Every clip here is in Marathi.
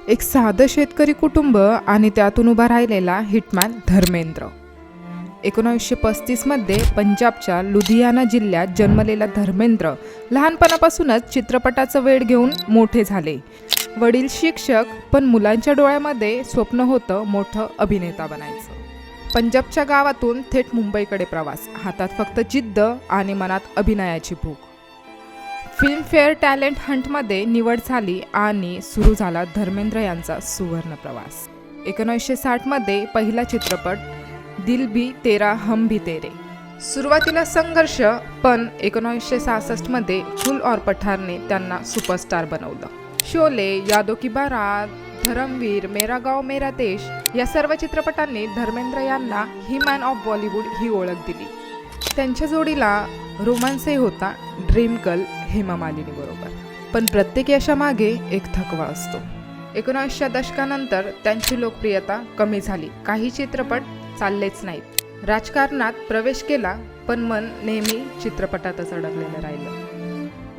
एक साधं शेतकरी कुटुंब आणि त्यातून उभा राहिलेला हिटमॅन धर्मेंद्र. 1935 मध्ये पंजाबच्या लुधियाना जिल्ह्यात जन्मलेला धर्मेंद्र लहानपणापासूनच चित्रपटाचं वेड घेऊन मोठे झाले. वडील शिक्षक, पण मुलांच्या डोळ्यामध्ये स्वप्न होतं मोठं अभिनेता बनायचं. पंजाबच्या गावातून थेट मुंबईकडे प्रवास, हातात फक्त जिद्द आणि मनात अभिनयाची भूक. फिल्मफेअर टॅलेंट हंटमध्ये निवड झाली आणि सुरू झाला धर्मेंद्र यांचा सुवर्ण प्रवास. 1960 मध्ये पहिला चित्रपट दिल भी तेरा हम भी तेरे. सुरुवातीला संघर्ष, पण 1966 मध्ये फूल और पठारने त्यांना सुपरस्टार बनवलं. शोले, यादों की बारात, धर्मवीर, मेरा गाव मेरा देश या सर्व चित्रपटांनी धर्मेंद्र यांना ही मॅन ऑफ बॉलिवूड ही ओळख दिली. त्यांच्या जोडीला रोमांसही होता ड्रीम गर्ल हेमा मालिनी बरोबर. पण प्रत्येक यशामागे एक थकवा असतो. 1900च्या दशकानंतर त्यांची लोकप्रियता कमी झाली. काही चित्रपट चाललेच नाहीत. राजकारणात प्रवेश केला, पण मन नेहमी चित्रपटातच अडकलेलं राहिलं.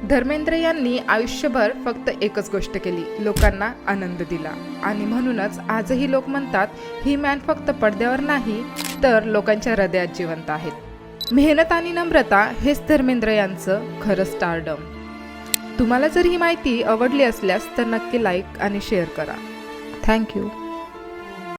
धर्मेंद्र यांनी आयुष्यभर फक्त एकच गोष्ट केली, लोकांना आनंद दिला. आणि म्हणूनच आजही लोक म्हणतात ही मॅन फक्त पडद्यावर नाही तर लोकांच्या हृदयात जिवंत आहेत. मेहनत आणि नम्रता हेच धर्मेंद्र यांचं खरं स्टारडम. तुम्हाला जर ही माहिती आवडली असल्यास तर नक्की लाईक आणि शेअर करा. थँक्यू.